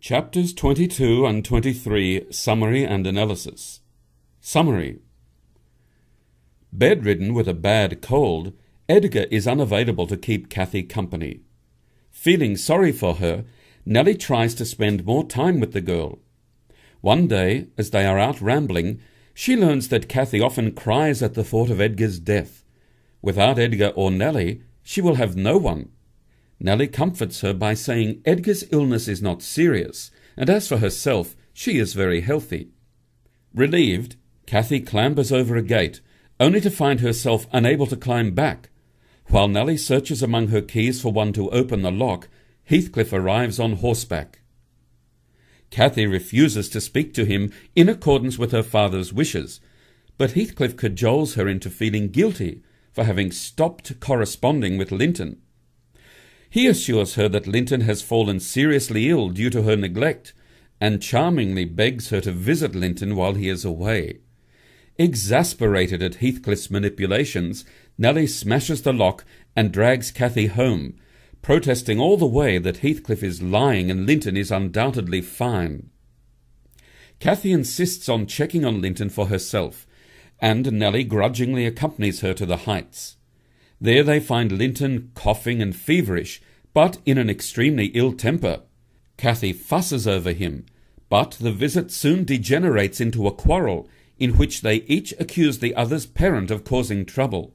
Chapters 22 and 23, Summary and Analysis. Summary. Bedridden with a bad cold, Edgar is unavailable to keep Cathy company. Feeling sorry for her, Nellie tries to spend more time with the girl. One day, as they are out rambling, she learns that Cathy often cries at the thought of Edgar's death. Without Edgar or Nellie, she will have no one. Nellie comforts her by saying Edgar's illness is not serious, and as for herself, she is very healthy. Relieved, Cathy clambers over a gate, only to find herself unable to climb back. While Nellie searches among her keys for one to open the lock, Heathcliff arrives on horseback. Cathy refuses to speak to him in accordance with her father's wishes, but Heathcliff cajoles her into feeling guilty for having stopped corresponding with Linton. He assures her that Linton has fallen seriously ill due to her neglect, and charmingly begs her to visit Linton while he is away. Exasperated at Heathcliff's manipulations, Nellie smashes the lock and drags Cathy home, protesting all the way that Heathcliff is lying and Linton is undoubtedly fine. Cathy insists on checking on Linton for herself, and Nellie grudgingly accompanies her to the Heights. There they find Linton coughing and feverish, but in an extremely ill temper. Cathy fusses over him, but the visit soon degenerates into a quarrel, in which they each accuse the other's parent of causing trouble.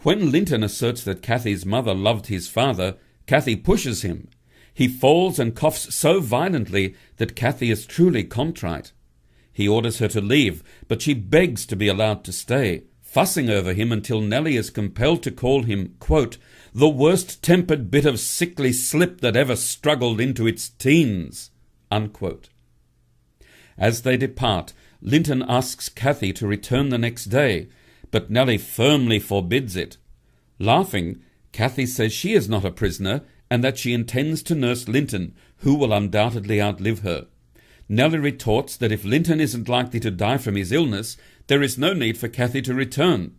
When Linton asserts that Cathy's mother loved his father, Cathy pushes him. He falls and coughs so violently that Cathy is truly contrite. He orders her to leave, but she begs to be allowed to stay, fussing over him until Nellie is compelled to call him, quote, the worst-tempered bit of sickly slip that ever struggled into its teens, unquote. As they depart, Linton asks Cathy to return the next day, but Nellie firmly forbids it. Laughing, Cathy says she is not a prisoner and that she intends to nurse Linton, who will undoubtedly outlive her. Nellie retorts that if Linton isn't likely to die from his illness, there is no need for Cathy to return.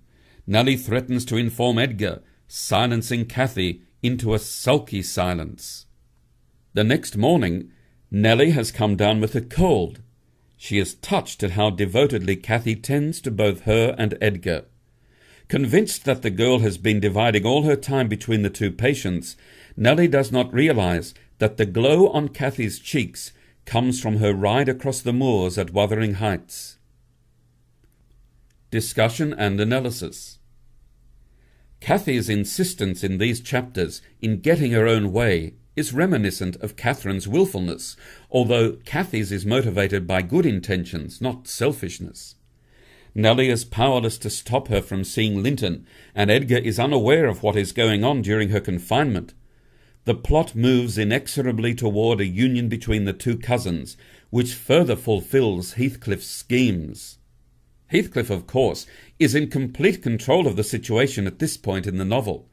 Nellie threatens to inform Edgar, silencing Cathy into a sulky silence. The next morning, Nellie has come down with a cold. She is touched at how devotedly Cathy tends to both her and Edgar. Convinced that the girl has been dividing all her time between the two patients, Nellie does not realize that the glow on Cathy's cheeks comes from her ride across the moors at Wuthering Heights. Discussion and analysis. Cathy's insistence in these chapters in getting her own way is reminiscent of Catherine's willfulness, although Cathy's is motivated by good intentions, not selfishness. Nellie is powerless to stop her from seeing Linton, and Edgar is unaware of what is going on during her confinement. The plot moves inexorably toward a union between the two cousins, which further fulfills Heathcliff's schemes. Heathcliff, of course, is in complete control of the situation at this point in the novel.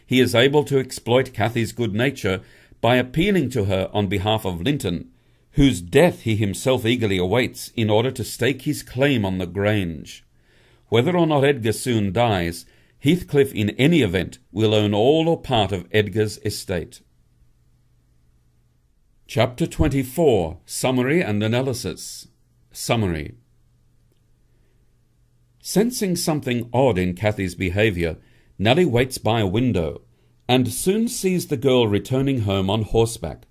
He is able to exploit Cathy's good nature by appealing to her on behalf of Linton, whose death he himself eagerly awaits in order to stake his claim on the Grange. Whether or not Edgar soon dies, Heathcliff in any event will own all or part of Edgar's estate. Chapter 24, Summary and Analysis. Summary. Sensing something odd in Cathy's behaviour, Nellie waits by a window, and soon sees the girl returning home on horseback.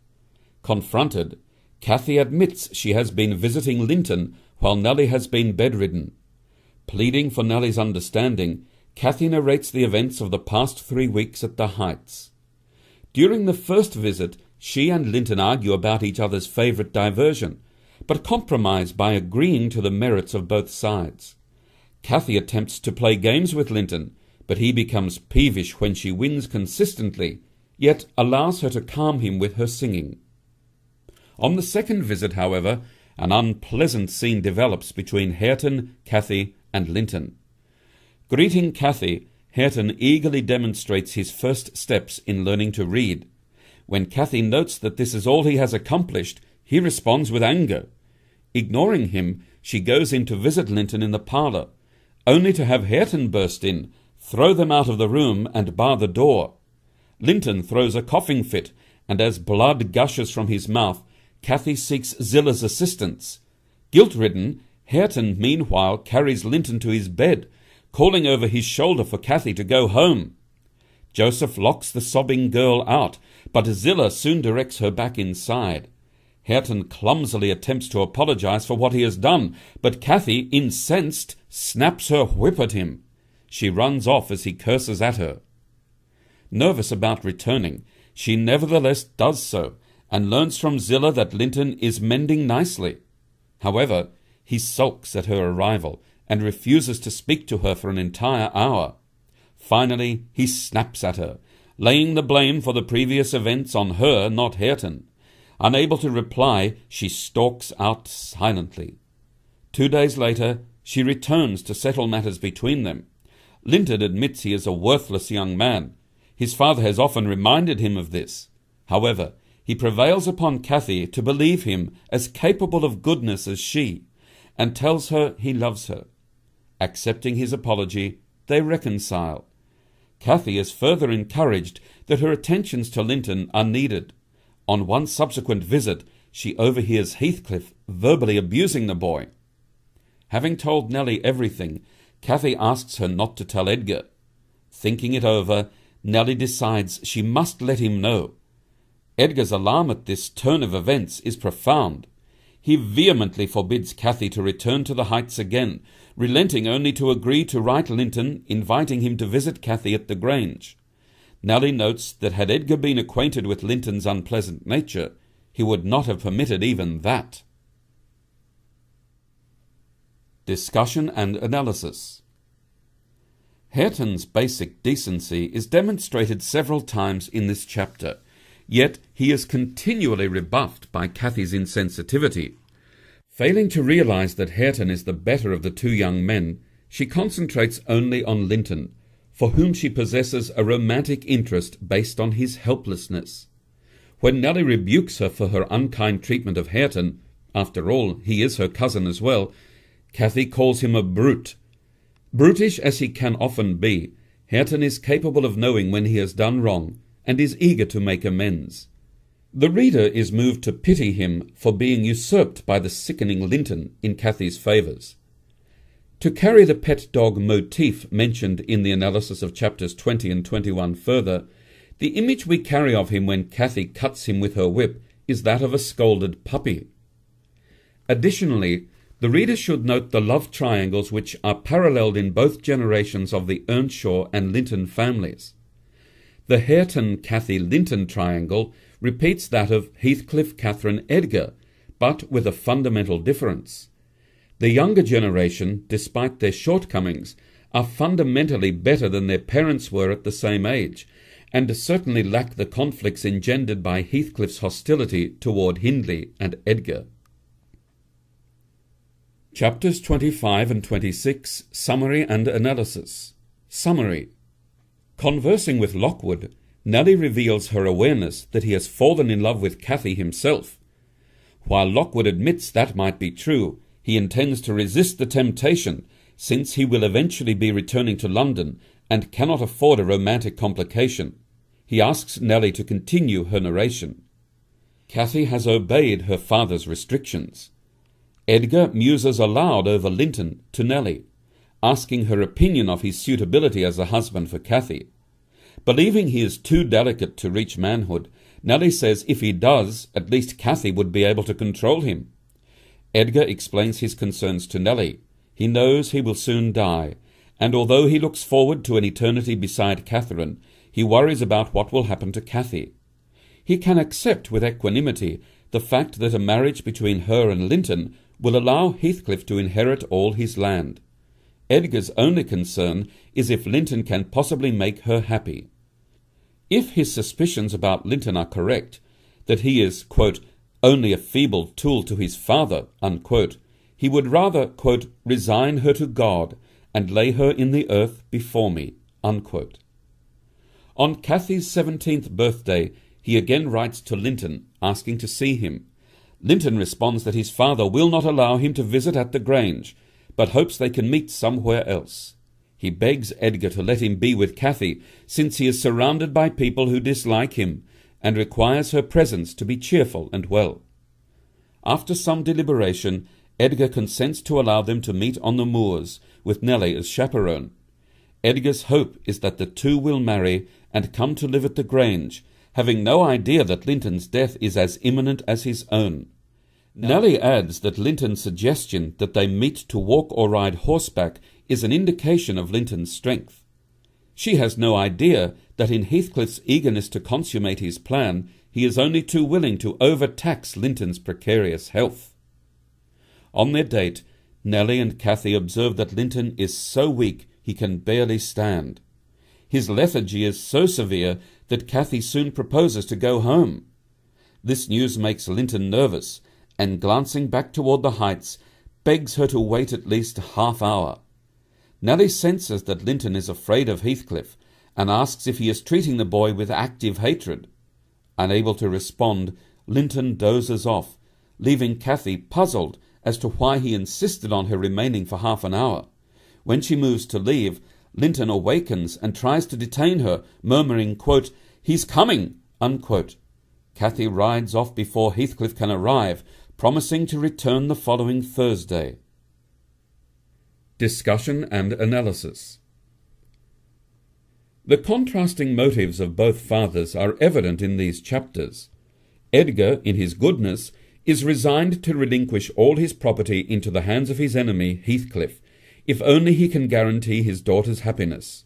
Confronted, Cathy admits she has been visiting Linton while Nellie has been bedridden. Pleading for Nellie's understanding, Cathy narrates the events of the past 3 weeks at the Heights. During the first visit, she and Linton argue about each other's favourite diversion, but compromise by agreeing to the merits of both sides. Cathy attempts to play games with Linton, but he becomes peevish when she wins consistently, yet allows her to calm him with her singing. On the second visit, however, an unpleasant scene develops between Hareton, Cathy, and Linton. Greeting Cathy, Hareton eagerly demonstrates his first steps in learning to read. When Cathy notes that this is all he has accomplished, he responds with anger. Ignoring him, she goes in to visit Linton in the parlour, only to have Hareton burst in, throw them out of the room, and bar the door. Linton throws a coughing fit, and as blood gushes from his mouth, Cathy seeks Zilla's assistance. Guilt-ridden, Hareton meanwhile carries Linton to his bed, calling over his shoulder for Cathy to go home. Joseph locks the sobbing girl out, but Zilla soon directs her back inside. Hareton clumsily attempts to apologize for what he has done, but Cathy, incensed, snaps her whip at him. She runs off as he curses at her. Nervous about returning, she nevertheless does so, and learns from Zilla that Linton is mending nicely. However, he sulks at her arrival and refuses to speak to her for an entire hour. Finally, he snaps at her, laying the blame for the previous events on her, not Hareton. Unable to reply, she stalks out silently. 2 days later, she returns to settle matters between them. Linton admits he is a worthless young man. His father has often reminded him of this. However, he prevails upon Cathy to believe him as capable of goodness as she, and tells her he loves her. Accepting his apology, they reconcile. Cathy is further encouraged that her attentions to Linton are needed. On one subsequent visit, she overhears Heathcliff verbally abusing the boy. Having told Nellie everything, Cathy asks her not to tell Edgar. Thinking it over, Nellie decides she must let him know. Edgar's alarm at this turn of events is profound. He vehemently forbids Cathy to return to the Heights again, relenting only to agree to write Linton, inviting him to visit Cathy at the Grange. Nellie notes that had Edgar been acquainted with Linton's unpleasant nature, he would not have permitted even that. Discussion and analysis. Hareton's basic decency is demonstrated several times in this chapter, yet he is continually rebuffed by Cathy's insensitivity. Failing to realize that Hareton is the better of the two young men, she concentrates only on Linton, for whom she possesses a romantic interest based on his helplessness. When Nellie rebukes her for her unkind treatment of Hareton, after all, he is her cousin as well, Cathy calls him a brute. Brutish as he can often be, Hareton is capable of knowing when he has done wrong, and is eager to make amends. The reader is moved to pity him for being usurped by the sickening Linton in Cathy's favours. To carry the pet dog motif mentioned in the analysis of chapters 20 and 21 further, the image we carry of him when Cathy cuts him with her whip is that of a scolded puppy. Additionally, the reader should note the love triangles which are paralleled in both generations of the Earnshaw and Linton families. The Hareton-Cathy-Linton triangle repeats that of Heathcliff-Catherine-Edgar, but with a fundamental difference. The younger generation, despite their shortcomings, are fundamentally better than their parents were at the same age, and certainly lack the conflicts engendered by Heathcliff's hostility toward Hindley and Edgar. Chapters 25 and 26, Summary and Analysis. Summary. Conversing with Lockwood, Nellie reveals her awareness that he has fallen in love with Cathy himself. While Lockwood admits that might be true, he intends to resist the temptation, since he will eventually be returning to London and cannot afford a romantic complication. He asks Nellie to continue her narration. Cathy has obeyed her father's restrictions. Edgar muses aloud over Linton to Nellie, asking her opinion of his suitability as a husband for Cathy. Believing he is too delicate to reach manhood, Nellie says if he does, at least Cathy would be able to control him. Edgar explains his concerns to Nellie. He knows he will soon die, and although he looks forward to an eternity beside Catherine, he worries about what will happen to Cathy. He can accept with equanimity the fact that a marriage between her and Linton will allow Heathcliff to inherit all his land. Edgar's only concern is if Linton can possibly make her happy. If his suspicions about Linton are correct, that he is, quote, only a feeble tool to his father, unquote, he would rather, quote, resign her to God and lay her in the earth before me, unquote. On Cathy's 17th birthday, he again writes to Linton, asking to see him. Linton responds that his father will not allow him to visit at the Grange, but hopes they can meet somewhere else. He begs Edgar to let him be with Cathy, since he is surrounded by people who dislike him, and requires her presence to be cheerful and well. After some deliberation, Edgar consents to allow them to meet on the moors, with Nellie as chaperone. Edgar's hope is that the two will marry and come to live at the Grange, having no idea that Linton's death is as imminent as his own. Nellie adds that Linton's suggestion that they meet to walk or ride horseback is an indication of Linton's strength. She has no idea that in Heathcliff's eagerness to consummate his plan, he is only too willing to overtax Linton's precarious health. On their date, Nellie and Cathy observe that Linton is so weak he can barely stand. His lethargy is so severe that Cathy soon proposes to go home. This news makes Linton nervous, and glancing back toward the heights, begs her to wait at least a half-hour. Nellie senses that Linton is afraid of Heathcliff, and asks if he is treating the boy with active hatred. Unable to respond, Linton dozes off, leaving Cathy puzzled as to why he insisted on her remaining for half an hour. When she moves to leave, Linton awakens and tries to detain her, murmuring, quote, "He's coming," unquote. Cathy rides off before Heathcliff can arrive, promising to return the following Thursday. Discussion and analysis. The contrasting motives of both fathers are evident in these chapters. Edgar, in his goodness, is resigned to relinquish all his property into the hands of his enemy, Heathcliff, if only he can guarantee his daughter's happiness.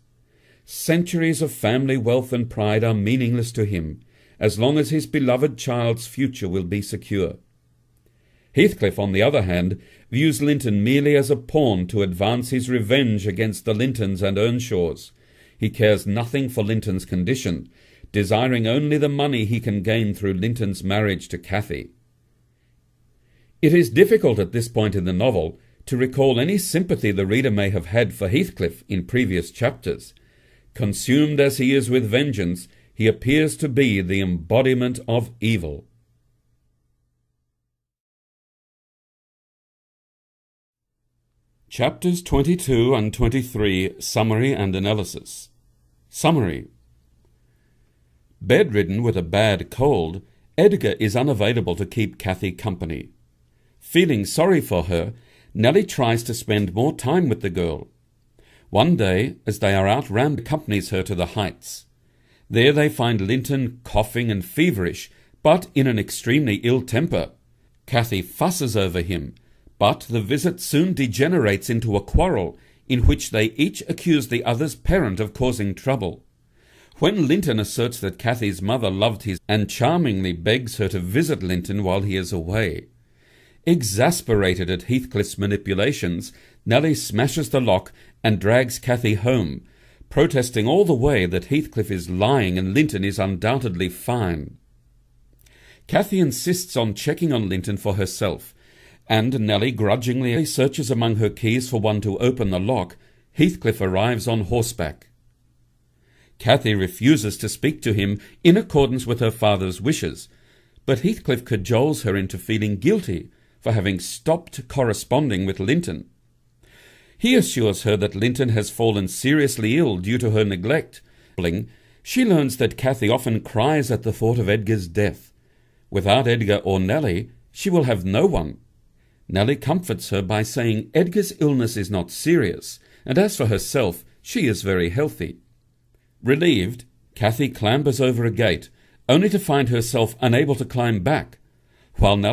Centuries of family wealth and pride are meaningless to him, as long as his beloved child's future will be secure. Heathcliff, on the other hand, views Linton merely as a pawn to advance his revenge against the Lintons and Earnshaws. He cares nothing for Linton's condition, desiring only the money he can gain through Linton's marriage to Cathy. It is difficult at this point in the novel to recall any sympathy the reader may have had for Heathcliff in previous chapters. Consumed as he is with vengeance, he appears to be the embodiment of evil. Chapters 22 and 23, Summary and Analysis. Summary. Bedridden with a bad cold, Edgar is unavailable to keep Cathy company. Feeling sorry for her, Nellie tries to spend more time with the girl. One day, as they are out, Ram accompanies her to the Heights. There they find Linton coughing and feverish, but in an extremely ill temper. Cathy fusses over him, but the visit soon degenerates into a quarrel, in which they each accuse the other's parent of causing trouble. When Linton asserts that Cathy's mother loved his and charmingly begs her to visit Linton while he is away. Exasperated at Heathcliff's manipulations, Nellie smashes the lock and drags Cathy home, protesting all the way that Heathcliff is lying and Linton is undoubtedly fine. Cathy insists on checking on Linton for herself, and Nellie grudgingly searches among her keys for one to open the lock. Heathcliff arrives on horseback. Cathy refuses to speak to him in accordance with her father's wishes, but Heathcliff cajoles her into feeling guilty for having stopped corresponding with Linton. He assures her that Linton has fallen seriously ill due to her neglect. She learns that Cathy often cries at the thought of Edgar's death. Without Edgar or Nellie, she will have no one. Nellie comforts her by saying Edgar's illness is not serious, and as for herself, she is very healthy. Relieved, Cathy clambers over a gate, only to find herself unable to climb back, while Nellie